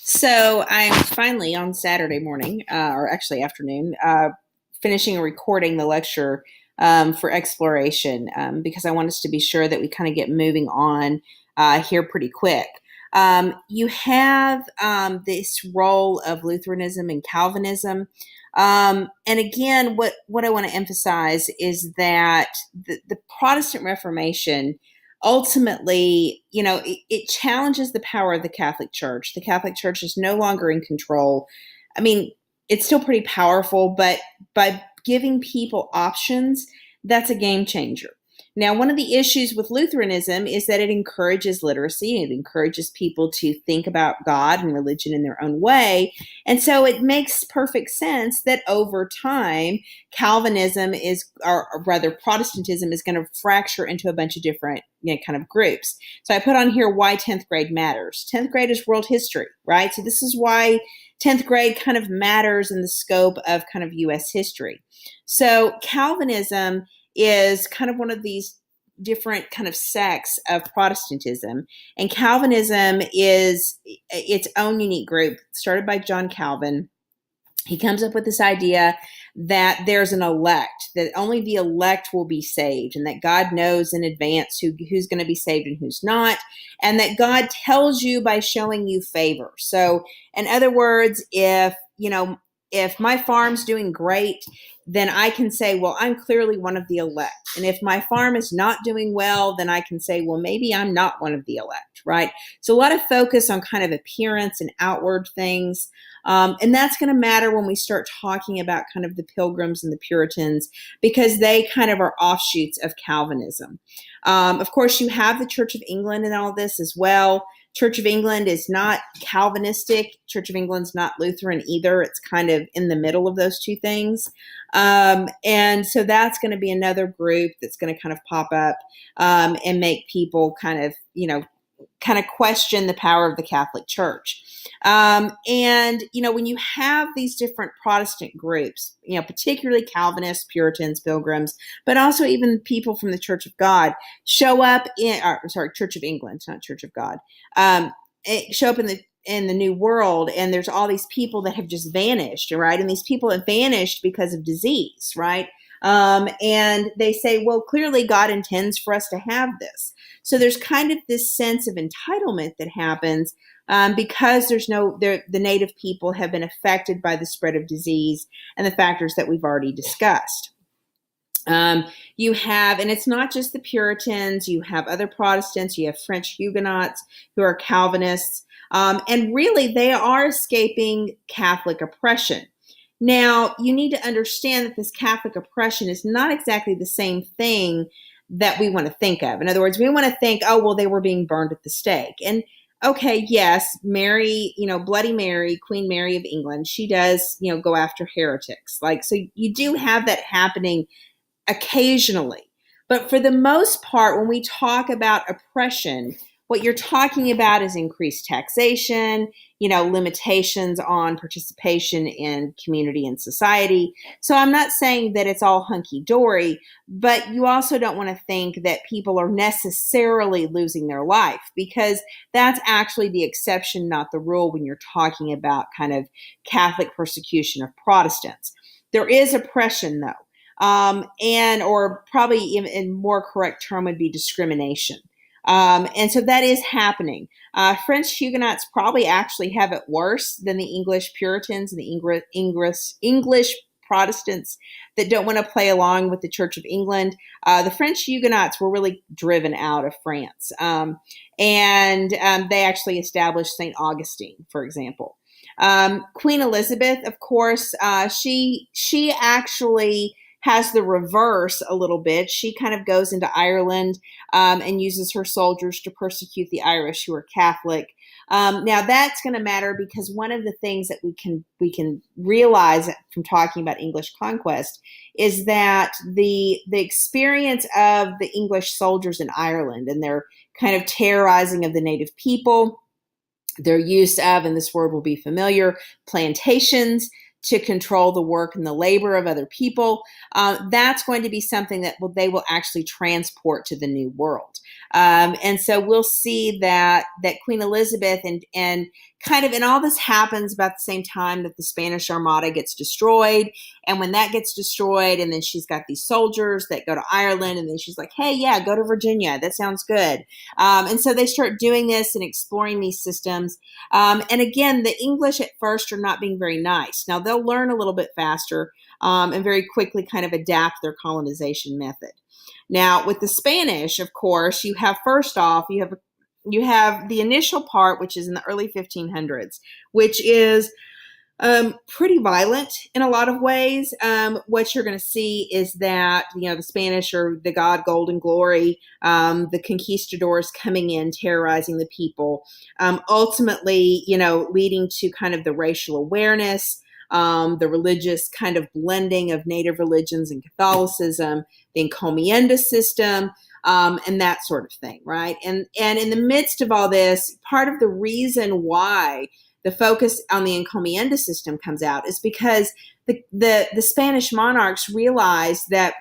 So I'm finally on Saturday morning, or actually afternoon, finishing and recording the lecture for exploration because I want us to be sure that we kind of get moving on here pretty quick. You have this role of Lutheranism and Calvinism. And again, what I want to emphasize is that the Protestant Reformation ultimately, it challenges the power of the Catholic Church. The Catholic Church is no longer in control. I mean, it's still pretty powerful, but by giving people options, that's a game changer. Now, one of the issues with Lutheranism is that it encourages literacy. It encourages people to think about God and religion in their own way. And so it makes perfect sense that over time, Calvinism is, or rather Protestantism is going to fracture into a bunch of different kind of groups. So I put on here why 10th grade matters. 10th grade is world history, right? So this is why 10th grade kind of matters in the scope of kind of U.S. history. So Calvinism is kind of one of these different kind of sects of Protestantism. And Calvinism is its own unique group started by John Calvin. He comes up with this idea that there's an elect, that only the elect will be saved, and that God knows in advance who's going to be saved and who's not, and that God tells you by showing you favor. So, in other words, if my farm's doing great, then I can say, well, I'm clearly one of the elect. And if my farm is not doing well, then I can say, well, maybe I'm not one of the elect, right? So a lot of focus on kind of appearance and outward things. And that's going to matter when we start talking about kind of the Pilgrims and the Puritans, because they kind of are offshoots of Calvinism. Of course, you have the Church of England in all this as well. Church of England is not Calvinistic. Church of England's not Lutheran either. It's kind of in the middle of those two things. And so that's going to be another group that's going to kind of pop up and make people kind of question the power of the Catholic Church. And when you have these different Protestant groups, particularly Calvinists, Puritans, Pilgrims, but also even people from the Church of God show up Church of England, not Church of God, show up in the New World, and there's all these people that have just vanished, right? And these people have vanished because of disease, right? And they say, well, clearly God intends for us to have this. So there's kind of this sense of entitlement that happens because the native people have been affected by the spread of disease and the factors that we've already discussed. You have, and it's not just the Puritans, you have other Protestants, you have French Huguenots who are Calvinists, and really they are escaping Catholic oppression. Now, you need to understand that this Catholic oppression is not exactly the same thing that we want to think of. In other words, we want to think, oh, well, they were being burned at the stake. And okay, yes, Mary, Bloody Mary, Queen Mary of England, she does, go after heretics. So you do have that happening occasionally. But for the most part, when we talk about oppression, what you're talking about is increased taxation, limitations on participation in community and society. So I'm not saying that it's all hunky-dory, but you also don't want to think that people are necessarily losing their life, because that's actually the exception, not the rule, when you're talking about kind of Catholic persecution of Protestants. There is oppression, though, or probably a more correct term would be discrimination. And so that is happening. French Huguenots probably actually have it worse than the English Puritans and the English Protestants that don't want to play along with the Church of England. The French Huguenots were really driven out of France. And they actually established St. Augustine, for example. Queen Elizabeth, of course, she actually has the reverse a little bit. She kind of goes into Ireland and uses her soldiers to persecute the Irish who are Catholic. Now that's going to matter because one of the things that we can realize from talking about English conquest is that the experience of the English soldiers in Ireland and their kind of terrorizing of the native people, their use of, and this word will be familiar, plantations to control the work and the labor of other people. That's going to be something that they will actually transport to the New World. And so we'll see that Queen Elizabeth and and all this happens about the same time that the Spanish Armada gets destroyed. And when that gets destroyed, and then she's got these soldiers that go to Ireland, and then she's like, hey, yeah, go to Virginia. That sounds good. And so they start doing this and exploring these systems. And again, the English at first are not being very nice. Now, they'll learn a little bit faster and very quickly kind of adapt their colonization method. Now, with the Spanish, of course, you have first off, you have the initial part, which is in the early 1500s, which is pretty violent in a lot of ways. What you're going to see is that, the Spanish are the God Golden Glory, the conquistadors coming in, terrorizing the people, ultimately, leading to kind of the racial awareness, the religious kind of blending of native religions and Catholicism, the encomienda system, and that sort of thing, right? And in the midst of all this, part of the reason why the focus on the encomienda system comes out is because the Spanish monarchs realize that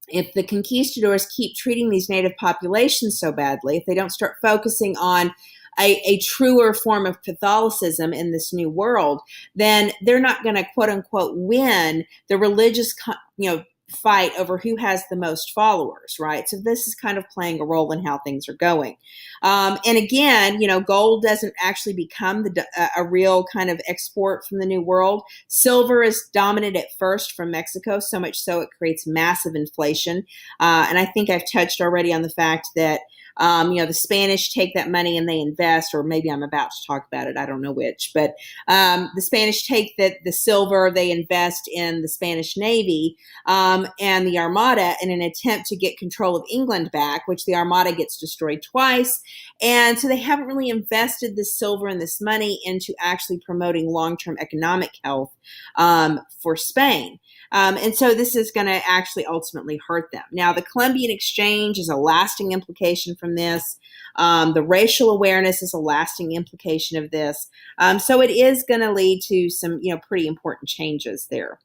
if the conquistadors keep treating these native populations so badly, if they don't start focusing on a truer form of Catholicism in this new world, then they're not going to, quote unquote, win the religious, fight over who has the most followers, right? So this is kind of playing a role in how things are going. And again, gold doesn't actually become a real kind of export from the New World. Silver is dominant at first from Mexico, so much so it creates massive inflation. And I think I've touched already on the fact that the Spanish take that money and they invest, or maybe I'm about to talk about it. I don't know which, but the Spanish take the silver, they invest in the Spanish Navy and the Armada in an attempt to get control of England back, which the Armada gets destroyed twice. And so they haven't really invested this silver and this money into actually promoting long-term economic health for Spain. And so this is going to actually ultimately hurt them. Now, the Columbian Exchange is a lasting implication from this. The racial awareness is a lasting implication of this. So it is going to lead to some, pretty important changes there.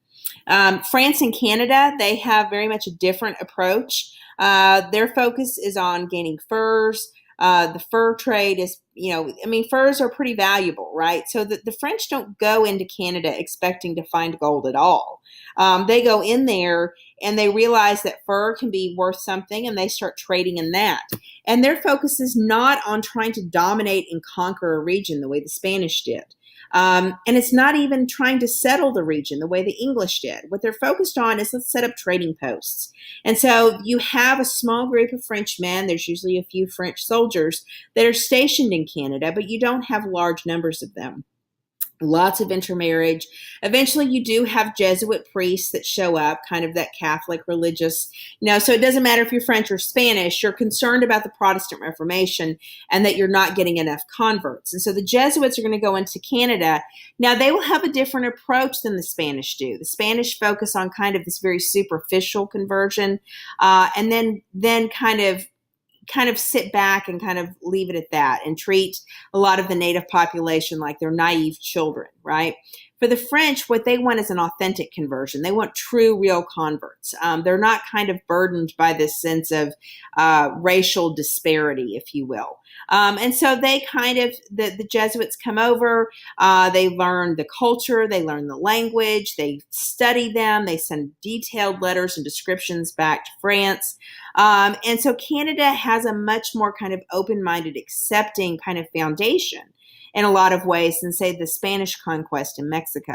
France and Canada, they have very much a different approach. Their focus is on gaining furs. The fur trade is, furs are pretty valuable, right? So the French don't go into Canada expecting to find gold at all. They go in there and they realize that fur can be worth something, and they start trading in that. And their focus is not on trying to dominate and conquer a region the way the Spanish did. And it's not even trying to settle the region the way the English did. What they're focused on is, let's set up trading posts. And so you have a small group of Frenchmen, there's usually a few French soldiers that are stationed in Canada, but you don't have large numbers of them. Lots of intermarriage. Eventually, you do have Jesuit priests that show up, kind of that Catholic religious. So it doesn't matter if you're French or Spanish, you're concerned about the Protestant Reformation and that you're not getting enough converts. And so the Jesuits are going to go into Canada. Now, they will have a different approach than the Spanish do. The Spanish focus on kind of this very superficial conversion, and then kind of sit back and kind of leave it at that and treat a lot of the native population like they're naive children, right? For the French, what they want is an authentic conversion. They want true, real converts. They're not kind of burdened by this sense of racial disparity, if you will. And so they kind of, the Jesuits come over, they learn the culture, they learn the language, they study them, they send detailed letters and descriptions back to France. And so Canada has a much more kind of open-minded, accepting kind of foundation in a lot of ways than, say, the Spanish conquest in Mexico.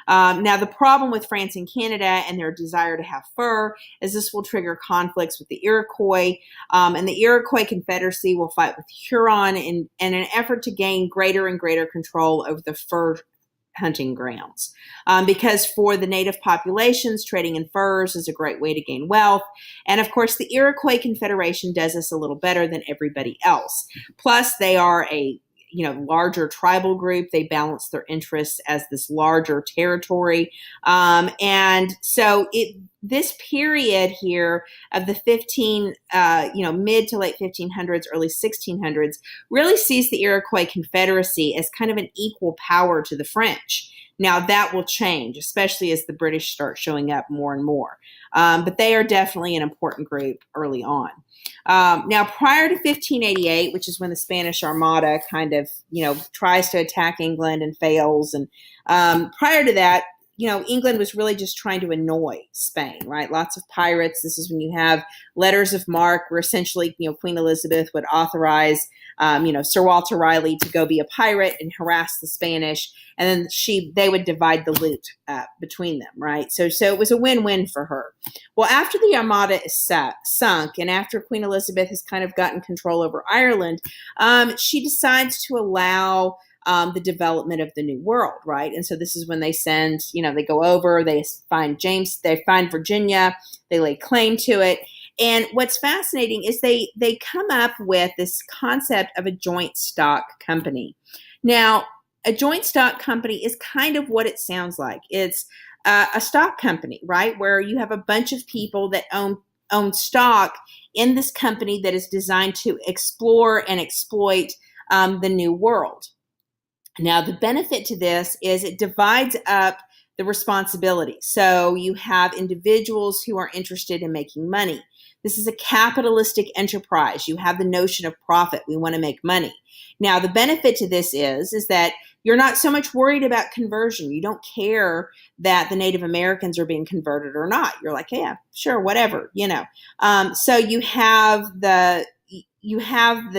Now, the problem with France and Canada and their desire to have fur is this will trigger conflicts with the Iroquois, and the Iroquois Confederacy will fight with Huron in an effort to gain greater and greater control over the fur hunting grounds. Because for the native populations, trading in furs is a great way to gain wealth. And of course, the Iroquois Confederation does this a little better than everybody else. Plus, they are a larger tribal group. They balance their interests as this larger territory. And so this period here of the mid to late 1500s, early 1600s, really sees the Iroquois Confederacy as kind of an equal power to the French. Now, that will change, especially as the British start showing up more and more. But they are definitely an important group early on. Now, prior to 1588, which is when the Spanish Armada kind of, tries to attack England and fails, and prior to that, England was really just trying to annoy Spain, right? Lots of pirates. This is when you have letters of marque where essentially, Queen Elizabeth would authorize, Sir Walter Raleigh to go be a pirate and harass the Spanish. And then they would divide the loot between them, right? So it was a win-win for her. Well, after the Armada is sunk and after Queen Elizabeth has kind of gotten control over Ireland, she decides to allow the development of the New World, right? And so this is when they send, they go over, they find Virginia, they lay claim to it. And what's fascinating is they come up with this concept of a joint stock company. Now, a joint stock company is kind of what it sounds like. It's a stock company, right? Where you have a bunch of people that own stock in this company that is designed to explore and exploit the New World. Now, the benefit to this is it divides up the responsibility. So you have individuals who are interested in making money. This is a capitalistic enterprise. You have the notion of profit. We want to make money. Now, the benefit to this is that you're not so much worried about conversion. You don't care that the Native Americans are being converted or not. You're like, yeah, sure, whatever, So you have the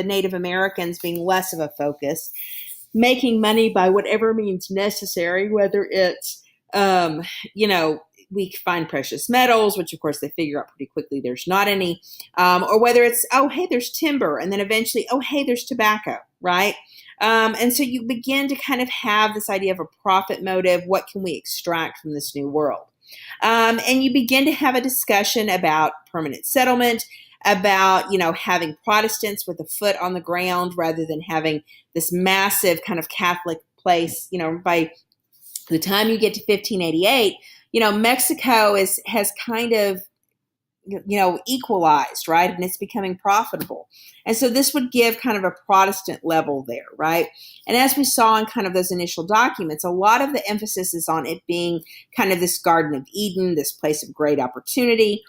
Native Americans being less of a focus, making money by whatever means necessary, whether it's, we find precious metals, which of course they figure out pretty quickly there's not any, or whether it's, oh, hey, there's timber, and then eventually, oh, hey, there's tobacco, right? And so you begin to kind of have this idea of a profit motive. What can we extract from this new world? And you begin to have a discussion about permanent settlement, about, having Protestants with a foot on the ground rather than having this massive kind of Catholic place. By the time you get to 1588, Mexico has kind of, equalized, right? And it's becoming profitable. And so this would give kind of a Protestant level there, right? And as we saw in kind of those initial documents, a lot of the emphasis is on it being kind of this Garden of Eden, this place of great opportunity.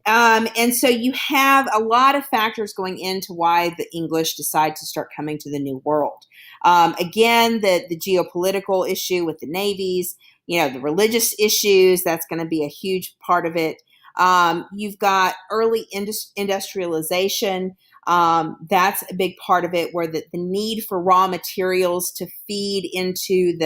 And so you have a lot of factors going into why the English decide to start coming to the New World. Again, the geopolitical issue with the navies, the religious issues, that's going to be a huge part of it. You've got early industrialization. That's a big part of it, where the need for raw materials to feed into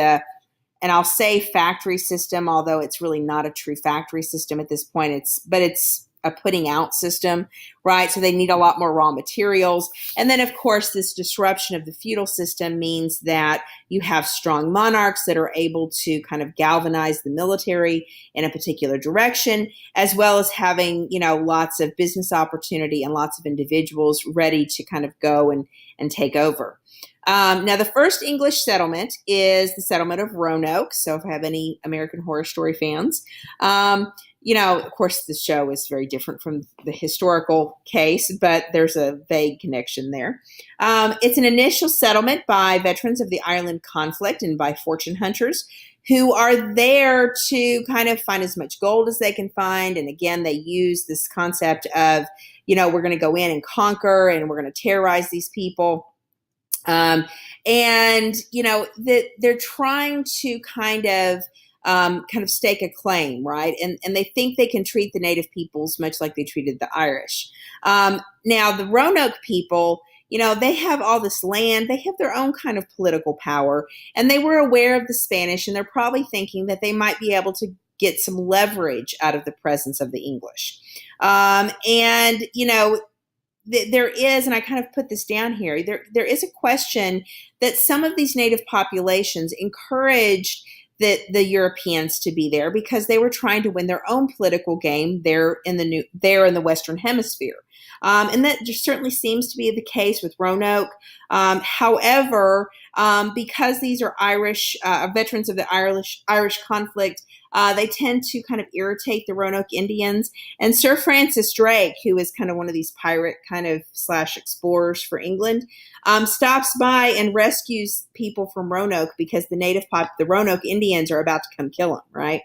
and I'll say factory system, although it's really not a true factory system at this point. It's a putting out system, right? So they need a lot more raw materials. And then, of course, this disruption of the feudal system means that you have strong monarchs that are able to kind of galvanize the military in a particular direction, as well as having, lots of business opportunity and lots of individuals ready to kind of go and take over. Now, the first English settlement is the settlement of Roanoke. So if I have any American Horror Story fans, of course, the show is very different from the historical case, but there's a vague connection there. It's an initial settlement by veterans of the Ireland conflict and by fortune hunters who are there to kind of find as much gold as they can find. And again, they use this concept of, we're going to go in and conquer and we're going to terrorize these people. And they're trying to kind of stake a claim, right? And they think they can treat the native peoples much like they treated the Irish. Now, the Roanoke people, they have all this land. They have their own kind of political power, and they were aware of the Spanish, and they're probably thinking that they might be able to get some leverage out of the presence of the English. There is, and I kind of put this down here, there is a question that some of these native populations encouraged the Europeans to be there because they were trying to win their own political game there in the Western Hemisphere. And that just certainly seems to be the case with Roanoke. However, because these are Irish veterans of the Irish conflict, they tend to kind of irritate the Roanoke Indians. And Sir Francis Drake, who is kind of one of these pirate kind of / explorers for England, stops by and rescues people from Roanoke because the Roanoke Indians are about to come kill them, right?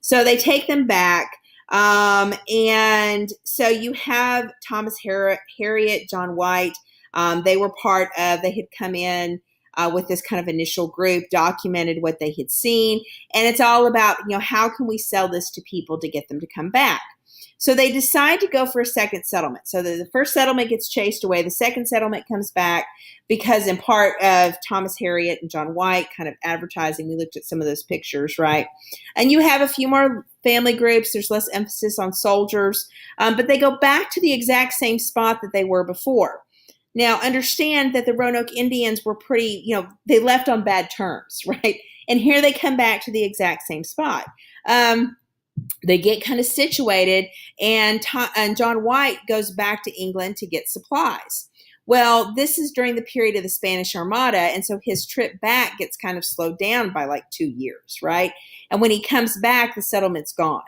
So they take them back. And so you have Thomas Harriet, John White. They were they had come in with this kind of initial group, documented what they had seen. And it's all about, how can we sell this to people to get them to come back? So they decide to go for a second settlement. So the first settlement gets chased away. The second settlement comes back because in part of Thomas Harriet and John White kind of advertising. We looked at some of those pictures, right? And you have a few more family groups. There's less emphasis on soldiers, but they go back to the exact same spot that they were before. Now, understand that the Roanoke Indians were pretty, they left on bad terms, right? And here they come back to the exact same spot. They get kind of situated, and John White goes back to England to get supplies. Well, this is during the period of the Spanish Armada, and so his trip back gets kind of slowed down by like 2 years, right? And when he comes back, the settlement's gone.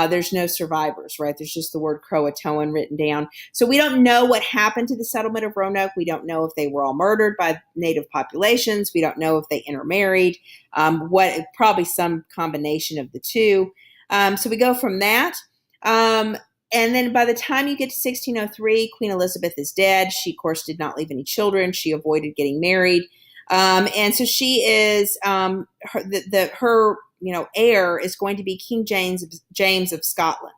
There's no survivors, right? There's just the word Croatoan written down. So we don't know what happened to the settlement of Roanoke. We don't know if they were all murdered by native populations. We don't know if they intermarried. Probably some combination of the two. So we go from that. And then by the time you get to 1603, Queen Elizabeth is dead. She, of course, did not leave any children. She avoided getting married. And so she is, her heir is going to be King James of Scotland.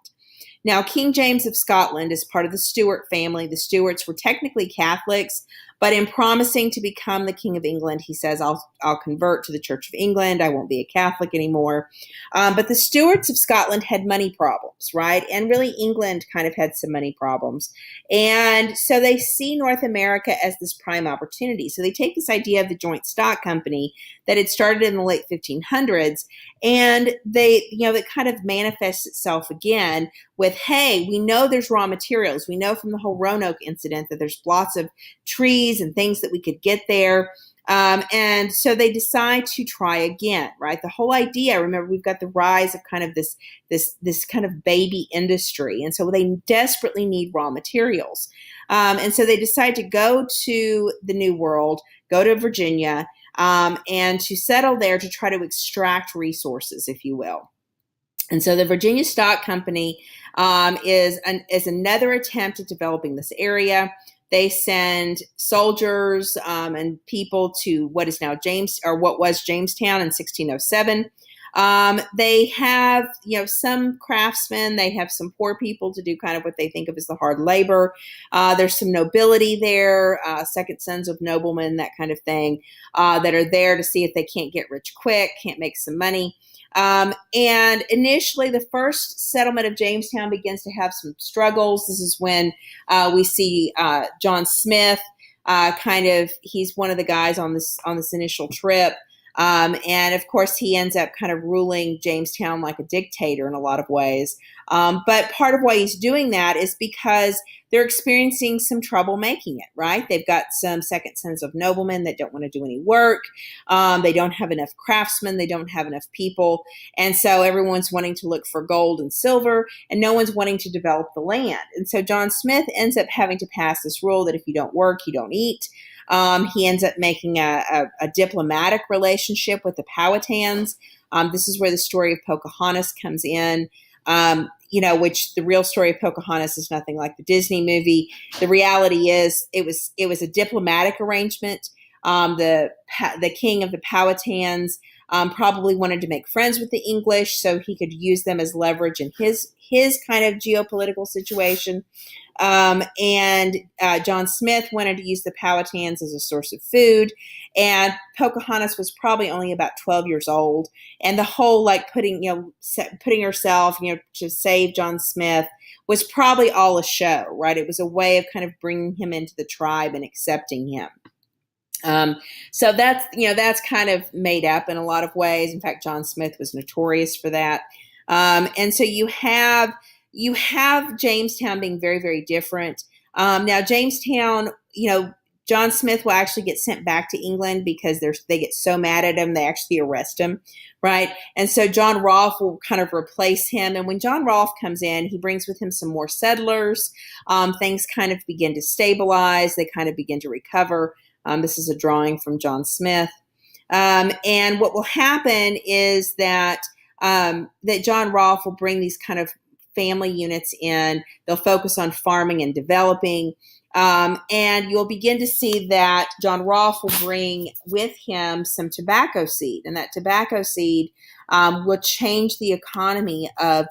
Now, King James of Scotland is part of the Stuart family. The Stuarts were technically Catholics, but in promising to become the King of England, he says, I'll convert to the Church of England. I won't be a Catholic anymore. But the Stuarts of Scotland had money problems, right? And really England kind of had some money problems. And so they see North America as this prime opportunity. So they take this idea of the joint stock company that had started in the late 1500s, and that kind of manifests itself again with, hey, we know there's raw materials. We know from the whole Roanoke incident that there's lots of trees and things that we could get there. And so they decide to try again, right? The whole idea, remember, we've got the rise of kind of this kind of baby industry. And so they desperately need raw materials. And so they decide to go to the New World, go to Virginia, and to settle there to try to extract resources, if you will. And so the Virginia Stock Company is another attempt at developing this area. They send soldiers and people to what is now what was Jamestown in 1607. They have, some craftsmen. They have some poor people to do kind of what they think of as the hard labor. There's some nobility there, second sons of noblemen, that kind of thing, that are there to see if they can't get rich quick, can't make some money. And initially, the first settlement of Jamestown begins to have some struggles. This is when we see John Smith. He's one of the guys on this initial trip. And of course, he ends up kind of ruling Jamestown like a dictator in a lot of ways. But part of why he's doing that is because they're experiencing some trouble making it, right? They've got some second sons of noblemen that don't want to do any work. They don't have enough craftsmen. They don't have enough people. And so everyone's wanting to look for gold and silver, and no one's wanting to develop the land. And so John Smith ends up having to pass this rule that if you don't work, you don't eat. He ends up making a diplomatic relationship with the Powhatans. This is where the story of Pocahontas comes in, which the real story of Pocahontas is nothing like the Disney movie. The reality is it was a diplomatic arrangement. The king of the Powhatans probably wanted to make friends with the English so he could use them as leverage in his kind of geopolitical situation. And John Smith wanted to use the Powhatans as a source of food. And Pocahontas was probably only about 12 years old. And the whole putting herself, to save John Smith was probably all a show, right? It was a way of kind of bringing him into the tribe and accepting him. So that's kind of made up in a lot of ways. In fact, John Smith was notorious for that. And so you have Jamestown being very, very different. Now Jamestown, John Smith will actually get sent back to England because they get so mad at him, they actually arrest him, right? And so John Rolfe will kind of replace him. And when John Rolfe comes in, he brings with him some more settlers. Things kind of begin to stabilize. They kind of begin to recover. This is a drawing from John Smith. And what will happen is that John Rolfe will bring these kind of family units in. They'll focus on farming and developing. And you'll begin to see that John Rolfe will bring with him some tobacco seed, and that tobacco seed will change the economy of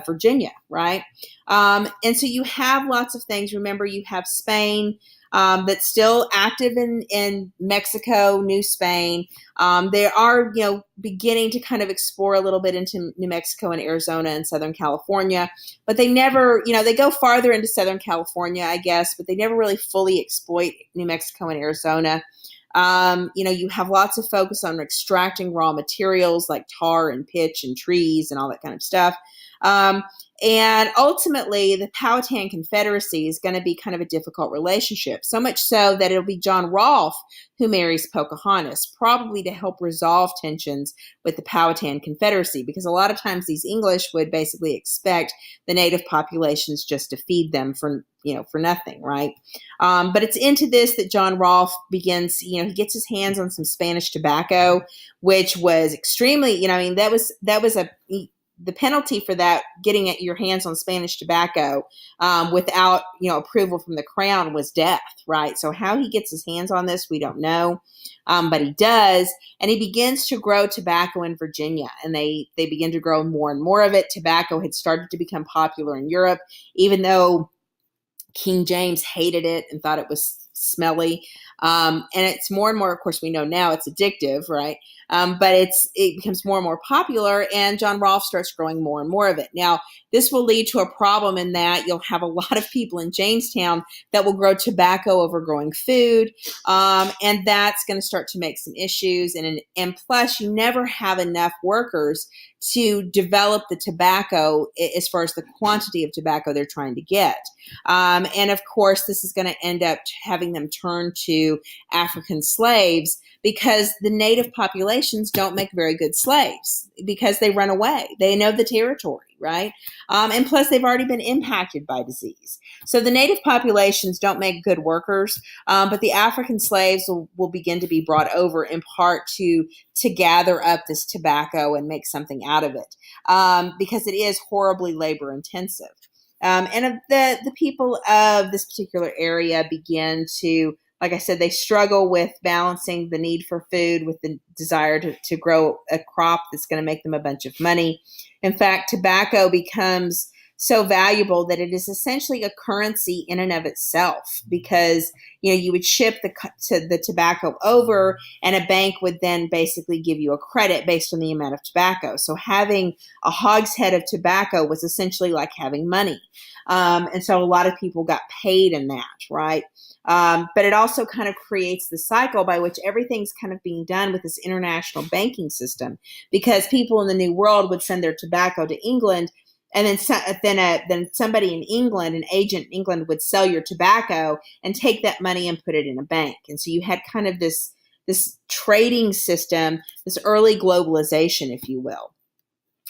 Virginia, right? And so you have lots of things. Remember, you have Spain that's still active in Mexico, New Spain. They are, beginning to kind of explore a little bit into New Mexico and Arizona and Southern California, but they never, they go farther into Southern California, I guess, but they never really fully exploit New Mexico and Arizona. You have lots of focus on extracting raw materials like tar and pitch and trees and all that kind of stuff. And ultimately, the Powhatan Confederacy is going to be kind of a difficult relationship, so much so that it'll be John Rolfe who marries Pocahontas, probably to help resolve tensions with the Powhatan Confederacy, because a lot of times these English would basically expect the native populations just to feed them for nothing, right? But it's into this that John Rolfe begins, he gets his hands on some Spanish tobacco, which was extremely, that was the penalty for that, getting at your hands on Spanish tobacco without, approval from the crown, was death, right? So how he gets his hands on this, we don't know, but he does, and he begins to grow tobacco in Virginia, and they begin to grow more and more of it. Tobacco had started to become popular in Europe, even though King James hated it and thought it was smelly. And it's more and more, of course, we know now it's addictive, right? But it becomes more and more popular, and John Rolfe starts growing more and more of it. Now, this will lead to a problem in that you'll have a lot of people in Jamestown that will grow tobacco over growing food, and that's going to start to make some issues. And plus, you never have enough workers to develop the tobacco as far as the quantity of tobacco they're trying to get. And of course, this is going to end up having them turn to African slaves, because the native populations don't make very good slaves because they run away. They know the territory, right? And plus, they've already been impacted by disease. So the native populations don't make good workers, but the African slaves will begin to be brought over in part to gather up this tobacco and make something out of it, because it is horribly labor intensive. And the people of this particular area begin to, like I said, they struggle with balancing the need for food with the desire to grow a crop that's going to make them a bunch of money. In fact, tobacco becomes so valuable that it is essentially a currency in and of itself, because you would ship the tobacco over, and a bank would then basically give you a credit based on the amount of tobacco. So having a hogshead of tobacco was essentially like having money. And so a lot of people got paid in that, right? But it also kind of creates the cycle by which everything's kind of being done with this international banking system, because people in the New World would send their tobacco to England, and then somebody in England, an agent in England, would sell your tobacco and take that money and put it in a bank. And so you had kind of this trading system, this early globalization, if you will.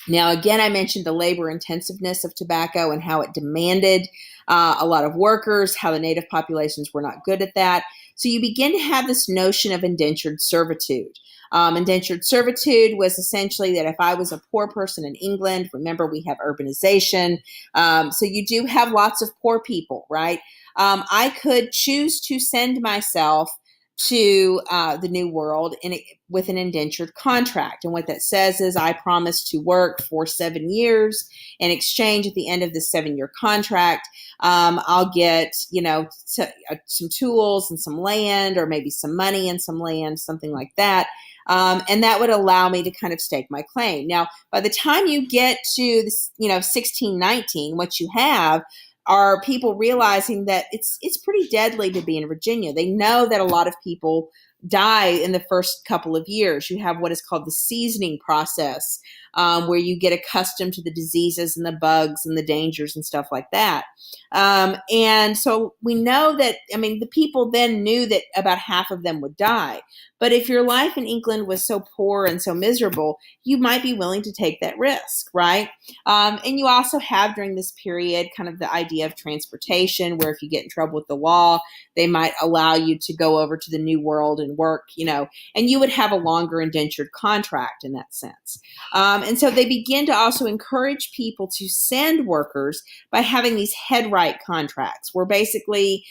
Now, again, I mentioned the labor intensiveness of tobacco and how it demanded a lot of workers, how the native populations were not good at that. So you begin to have this notion of indentured servitude. Indentured servitude was essentially that if I was a poor person in England, remember we have urbanization, so you do have lots of poor people, right? I could choose to send myself to the New World with an indentured contract. And what that says is I promise to work for 7 years. In exchange, at the end of the 7-year contract, I'll get, some tools and some land, or maybe some money and some land, something like that. And that would allow me to kind of stake my claim. Now, by the time you get to this, 1619, what you have are people realizing that it's pretty deadly to be in Virginia. They know that a lot of people die in the first couple of years. You have what is called the seasoning process, where you get accustomed to the diseases and the bugs and the dangers and stuff like that. And so we know that, the people then knew that about half of them would die. But if your life in England was so poor and so miserable, you might be willing to take that risk, right? And you also have during this period kind of the idea of transportation, where if you get in trouble with the law, they might allow you to go over to the New World and and work, and you would have a longer indentured contract in that sense. And so they begin to also encourage people to send workers by having these headright contracts, where basically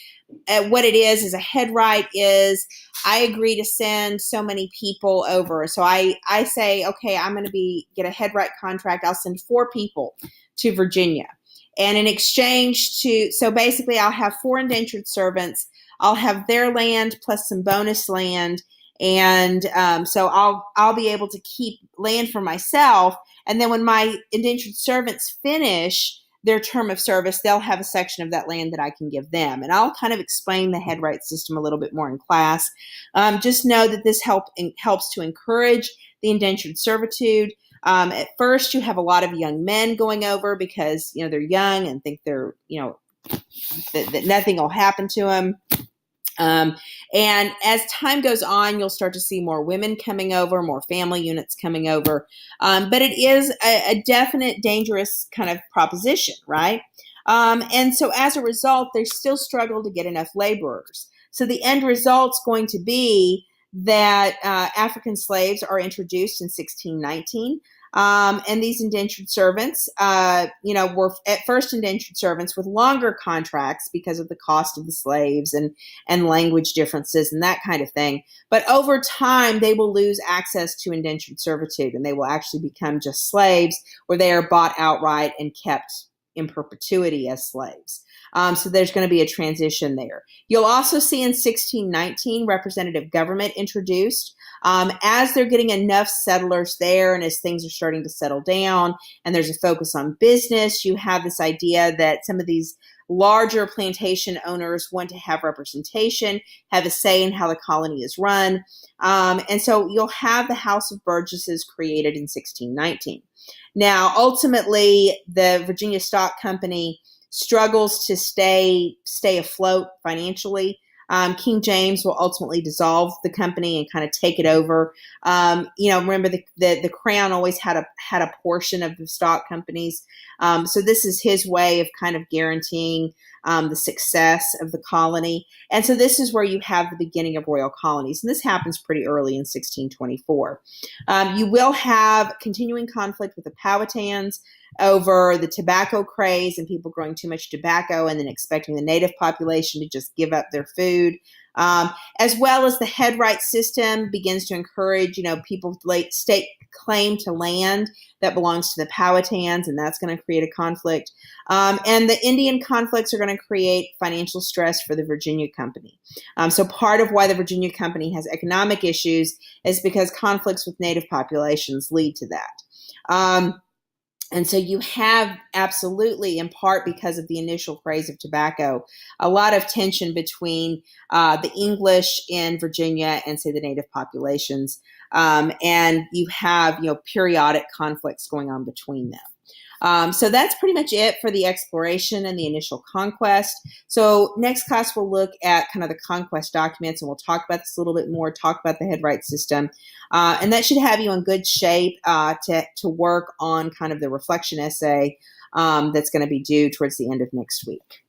what it is a headright is I agree to send so many people over. So I say, okay, I'm going to get a headright contract. I'll send 4 people to Virginia. And in exchange so basically I'll have 4 indentured servants. I'll have their land plus some bonus land. And so I'll be able to keep land for myself. And then when my indentured servants finish their term of service, they'll have a section of that land that I can give them. And I'll kind of explain the headright system a little bit more in class. Just know that this helps to encourage the indentured servitude. At first, you have a lot of young men going over because, they're young and think they're, that nothing will happen to them. And as time goes on, you'll start to see more women coming over, more family units coming over. But it is a definite dangerous kind of proposition, right? And so as a result, they still struggle to get enough laborers. So the end result's going to be that African slaves are introduced in 1619. And these indentured servants, were at first indentured servants with longer contracts because of the cost of the slaves and language differences and that kind of thing. But over time, they will lose access to indentured servitude, and they will actually become just slaves, where they are bought outright and kept in perpetuity as slaves. So there's going to be a transition there. You'll also see in 1619 representative government introduced. As they're getting enough settlers there, and as things are starting to settle down and there's a focus on business, you have this idea that some of these larger plantation owners want to have representation, have a say in how the colony is run. And so you'll have the House of Burgesses created in 1619. Now, ultimately, the Virginia Stock Company struggles to stay afloat financially. King James will ultimately dissolve the company and kind of take it over. Remember the crown always had a portion of the stock companies. So this is his way of kind of guaranteeing the success of the colony. And so this is where you have the beginning of royal colonies. And this happens pretty early in 1624. You will have continuing conflict with the Powhatans over the tobacco craze and people growing too much tobacco and then expecting the native population to just give up their food. As well as the headright system begins to encourage, people to stake claim to land that belongs to the Powhatans, and that's going to create a conflict. And the Indian conflicts are going to create financial stress for the Virginia Company. So part of why the Virginia Company has economic issues is because conflicts with native populations lead to that. And so you have absolutely, in part because of the initial craze of tobacco, a lot of tension between the English in Virginia and, say, the native populations. And you have, periodic conflicts going on between them. So that's pretty much it for the exploration and the initial conquest. So next class, we'll look at kind of the conquest documents, and we'll talk about this a little bit more, talk about the headright system. And that should have you in good shape to work on kind of the reflection essay that's going to be due towards the end of next week.